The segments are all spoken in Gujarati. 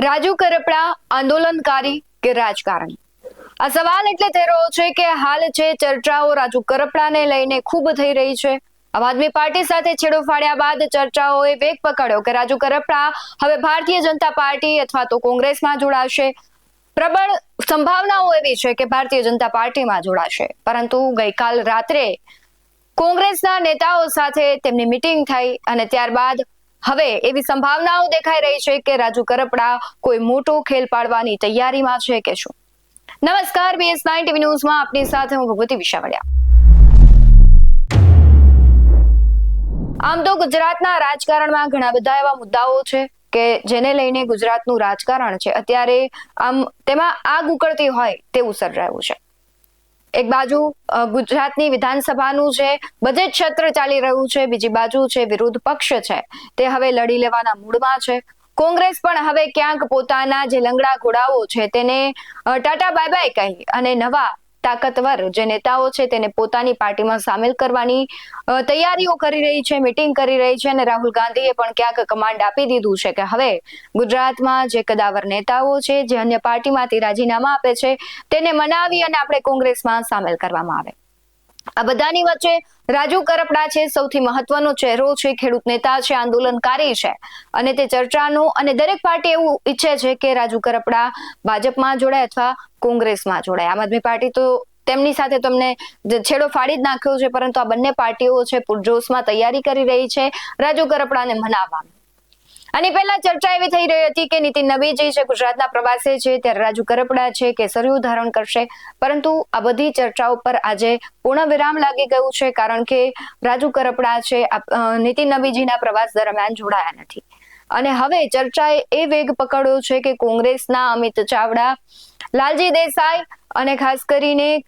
રાજુ કરપડા આંદોલનકારી કે રાજકારણી? આ સવાલ એટલે થઈ રહ્યો છે કે હાલ છે ચર્ચાઓ રાજુ કરપડાને લઈને ખૂબ થઈ રહી છે. આમ આદમી પાર્ટી સાથે છેડો ફાડ્યા બાદ ચર્ચાઓએ વેગ પકડ્યો કે રાજુ કરપડા હવે ભારતીય જનતા પાર્ટી અથવા તો કોંગ્રેસમાં જોડાશે. પ્રબળ સંભાવનાઓ એવી છે કે ભારતીય જનતા પાર્ટીમાં જોડાશે, પરંતુ ગઈકાલ રાત્રે કોંગ્રેસના નેતાઓ સાથે તેમની મીટિંગ થઈ અને ત્યારબાદ હવે એવી સંભાવનાઓ દેખાઈ રહી છે કે રાજુ કરપડા કોઈ મોટો ખેલ પાડવાની તૈયારીમાં છે કે શું? નમસ્કાર, BS9 TV ન્યૂઝમાં આપની સાથે હું ભગવતી વિશાવડિયા. આમ તો ગુજરાતના રાજકારણમાં ઘણા બધા એવા મુદ્દાઓ છે કે જેને લઈને ગુજરાતનું રાજકારણ છે અત્યારે આમ તેમાં આગ ઉકળતી હોય તેવું સર્જાયું છે. એક બાજુ ગુજરાતની વિધાનસભાનું છે બજેટ સત્ર ચાલી રહ્યું છે, બીજી બાજુ છે વિરોધ પક્ષ છે તે હવે લડી લેવાના મૂડમાં છે. કોંગ્રેસ પણ હવે ક્યાંક પોતાના જે લંગડા ઘોડાઓ છે તેને ટાટા બાય બાય કહી અને નવા તાકતવર જે નેતાઓ છે તેને પોતાની પાર્ટીમાં સામેલ કરવાની તૈયારીઓ કરી રહી છે, મીટિંગ કરી રહી છે. અને રાહુલ ગાંધીએ પણ ક્યાંક કમાન્ડ આપી દીધું છે કે હવે ગુજરાતમાં જે કદાવર નેતાઓ છે જે અન્ય પાર્ટીમાંથી રાજીનામા આપે છે તેને મનાવી અને આપણે કોંગ્રેસમાં સામેલ કરવામાં આવે. આ બધાની વચ્ચે રાજુ કરપડા છે સૌથી મહત્વનો ચહેરો છે, ખેડૂત નેતા છે, આંદોલનકારી છે અને તે ચર્ચાનું અને દરેક પાર્ટી એવું ઈચ્છે છે કે રાજુ કરપડા ભાજપમાં જોડાય અથવા કોંગ્રેસમાં જોડાય. આમ આદમી પાર્ટી તો તેમની સાથે તમને છેડો ફાડી જ નાખ્યો છે, પરંતુ આ બંને પાર્ટીઓ છે પૂરજોશમાં તૈયારી કરી રહી છે રાજુ કરપડાને મનાવવાની. આની પહેલા ચર્ચા એવી થઈ રહી હતી કે નીતિન નબીજી છે ગુજરાતના પ્રવાસે છે ત્યારે રાજુ કરપડા છે કેસરિયું ધારણ કરશે, પરંતુ આ બધી ચર્ચાઓ પર આજે પૂર્ણ વિરામ લાગી ગયું છે કારણ કે રાજુ કરપડા છે નીતિન નબીજીના પ્રવાસ દરમિયાન જોડાયા નથી. અને હવે ચર્ચાએ એ વેગ પકડ્યો છે કે કોંગ્રેસના અમિત ચાવડા, લાલજી દેસાઈ અને ખાસ કરીને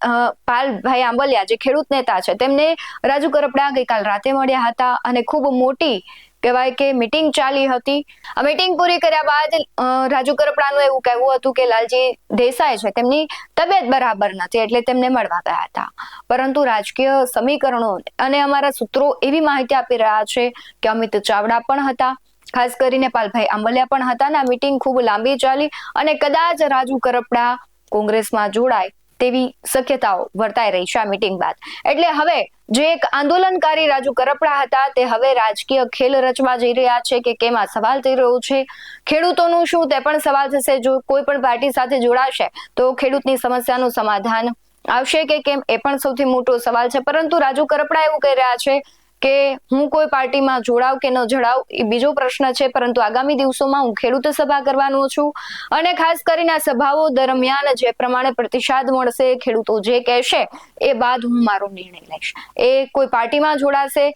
પાલભાઈ આંબલિયા જે ખેડૂત નેતા છે તેમને રાજુ કરપડા ગઈકાલ રાતે મળ્યા હતા અને ખૂબ મોટી કહેવાય કે મીટિંગ ચાલી હતી. આ મીટિંગ પૂરી કર્યા બાદ રાજુ કરપડાનું એવું કહેવું હતું કે લાલજી દેસાઈ છે તેમની તબિયત બરાબર નથી એટલે તેમને મળવા ગયા હતા, પરંતુ રાજકીય સમીકરણો અને અમારા સૂત્રો એવી માહિતી આપી રહ્યા છે કે અમિત ચાવડા પણ હતા, ખાસ કરીને પાલભાઈ આંબલિયા પણ હતા અને આ મીટિંગ ખૂબ લાંબી ચાલી અને કદાચ રાજુ કરપડા કોંગ્રેસમાં જોડાય તેવી શક્યતાઓ વર્તાઈ રહી છે આ મીટિંગ બાદ. એટલે હવે જે એક આંદોલનકારી રાજુ કરપડા હતા તે હવે રાજકીય ખેલ રચવા જઈ રહ્યા છે કે કેમ આ સવાલ થઈ રહ્યો છે. ખેડૂતોનું શું તે પણ સવાલ થશે, જો કોઈ પણ પાર્ટી સાથે જોડાશે તો ખેડૂતની સમસ્યાનું સમાધાન આવશે કે કેમ એ પણ સૌથી મોટો સવાલ છે. પરંતુ રાજુ કરપડા એવું કહી રહ્યા છે કે હું કોઈ પાર્ટીમાં જોડાવ કે ન જોડાવ એ બીજો પ્રશ્ન છે, પરંતુ આગામી દિવસોમાં હું ખેડૂત સભા કરવાનો છું અને ખાસ કરીને આ સભાઓ દરમિયાન જે પ્રમાણે પ્રતિસાદ મળશે, ખેડૂતો જે કહેશે એ બાદ હું મારો નિર્ણય લઈશ. એ કોઈ પાર્ટીમાં જોડાશે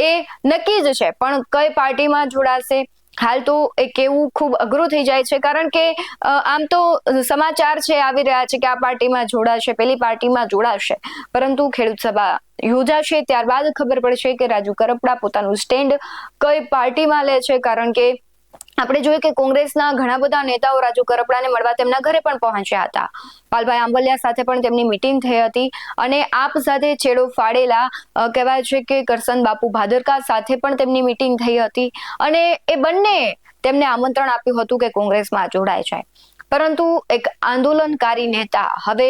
એ નક્કી જ છે, પણ કઈ પાર્ટીમાં જોડાશે હાલ તો એ કેવું ખૂબ અઘરું થઈ જાય છે કારણ કે આમ તો સમાચાર છે આવી રહ્યા છે કે આ પાર્ટીમાં જોડાશે, પેલી પાર્ટીમાં જોડાશે, પરંતુ ખેડૂત સભા યોજાશે ત્યારબાદ ખબર પડશે કે રાજુ કરપડા પોતાનું સ્ટેન્ડ કઈ પાર્ટીમાં લે છે. કારણ કે આપણે જોઈએ કે કોંગ્રેસના ઘણા બધા નેતાઓ રાજુ કરપડાને મળવા તેમના ઘરે પણ પહોંચ્યા હતા. પાલભાઈ આંબલિયા સાથે પણ તેમની મીટિંગ થઈ હતી અને આપ સાથે છેડો ફાડેલા કહેવાય છે કે કરસન બાપુ ભાદરકા સાથે પણ તેમની મીટિંગ થઈ હતી અને એ બંને તેમને આમંત્રણ આપ્યું હતું કે કોંગ્રેસમાં જોડાય છે. પરંતુ એક આંદોલનકારી નેતા હવે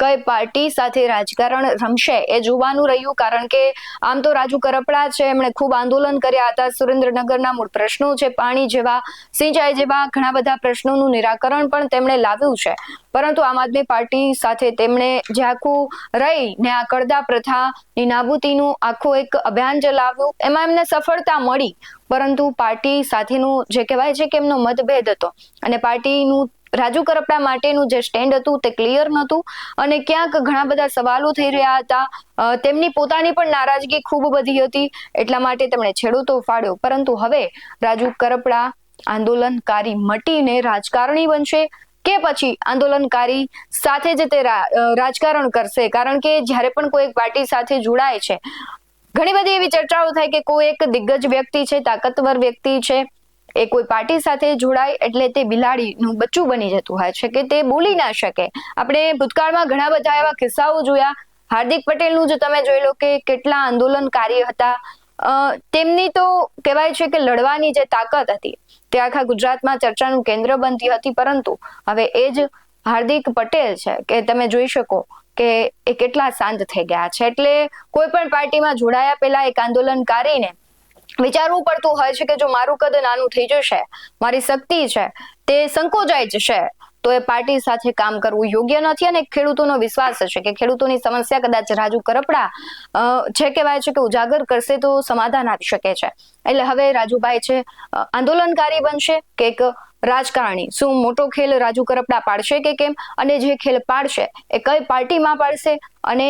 કઈ પાર્ટી સાથે રાજકારણ રમશે એ જોવાનું રહ્યું, કારણ કે આમ તો રાજુ કરપડા છે એમણે ખૂબ આંદોલન કર્યા હતા. સુરેન્દ્રનગરના મૂળ પ્રશ્નો છે, પાણી જેવા, સિંચાઈ જેવા ઘણા બધા પ્રશ્નોનું નિરાકરણ પણ તેમણે લાવ્યું છે, પરંતુ આમ આદમી પાર્ટી સાથે તેમણે જે આખું રહીને આ કડદા પ્રથાની નાબૂદીનું આખું એક અભિયાન ચલાવ્યું એમાં એમને સફળતા મળી, પરંતુ પાર્ટી સાથેનું જે કહેવાય છે કે એમનો મતભેદ હતો અને પાર્ટીનું રાજુ કરપડા માટેનું જે સ્ટેન્ડ હતું તે ક્લિયર નહોતું અને ક્યાંક ઘણા બધા સવાલો થઈ રહ્યા હતા. તેમની પોતાની પણ નારાજગી ખૂબ બધી હતી, એટલા માટે તેમણે છેડો તો ફાડ્યો. પરંતુ હવે રાજુ કરપડા આંદોલનકારી મટીને રાજકારણી બનશે કે પછી આંદોલનકારી સાથે જ તે રાજકારણ કરશે? કારણ કે જ્યારે પણ કોઈ એક પાર્ટી સાથે જોડાય છે ઘણી બધી એવી ચર્ચાઓ થાય કે કોઈ એક દિગ્ગજ વ્યક્તિ છે, તાકતવર વ્યક્તિ છે, એ કોઈ પાર્ટી સાથે જોડાય એટલે તે બિલાડીનું બચ્ચું બની જતું હોય છે કે તે બોલી ના શકે. આપણે ભૂતકાળમાં ઘણા બધા એવા કિસ્સાઓ જોયા. હાર્દિક પટેલનું જ તમે જોઈ લો કે કેટલા આંદોલનકારી હતા તેમની તો કહેવાય છે કે લડવાની જે તાકાત હતી તે આખા ગુજરાતમાં ચર્ચાનું કેન્દ્ર બનતી હતી, પરંતુ હવે એ જ હાર્દિક પટેલ છે કે તમે જોઈ શકો કે એ કેટલા શાંત થઈ ગયા છે. એટલે કોઈ પણ પાર્ટીમાં જોડાયા પહેલા એક આંદોલનકારીને વિચારવું પડતું હોય છે કે જો મારું કદ નાનું થઈ જશે, મારી શક્તિ છે તે સંકોચાઈ જશે, તો એ પાર્ટી સાથે કામ કરવું યોગ્ય નથી. અને ખેડૂતોનો વિશ્વાસ છે કે ખેડૂતોની સમસ્યા કદાચ રાજુ કરપડા છે કહેવાય છે કે ઉજાગર કરશે તો સમાધાન આપી શકે છે. એટલે હવે રાજુભાઈ છે આંદોલનકારી બનશે કે એક રાજકારણી? શું મોટો ખેલ રાજુ કરપડા પાડશે કે કેમ? અને જે ખેલ પાડશે એ કઈ પાર્ટીમાં પાડશે? અને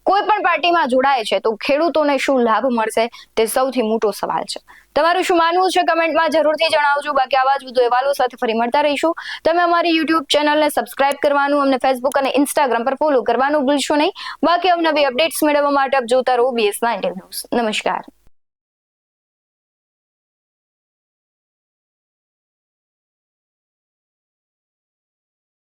કોઈ પણ પાર્ટીમાં જોડાય છે તો ખેડૂતોને શું લાભ મળશે તે સૌથી મોટો સવાલ છે. તમારું શું માનવું છે કમેન્ટમાં જરૂરથી જણાવજો. બાકી આવા જ વધુ અહેવાલો સાથે ફરી મળતા રહીશું. તમે અમારી યુટ્યુબ ચેનલને સબસ્ક્રાઇબ કરવાનું, અમને ફેસબુક અને ઇન્સ્ટાગ્રામ પર ફોલો કરવાનું ભૂલશો નહીં. બાકી અવનવી અપડેટ્સ મેળવવા માટે આપ જોતા રહો BS9 ન્યૂઝ. નમસ્કાર.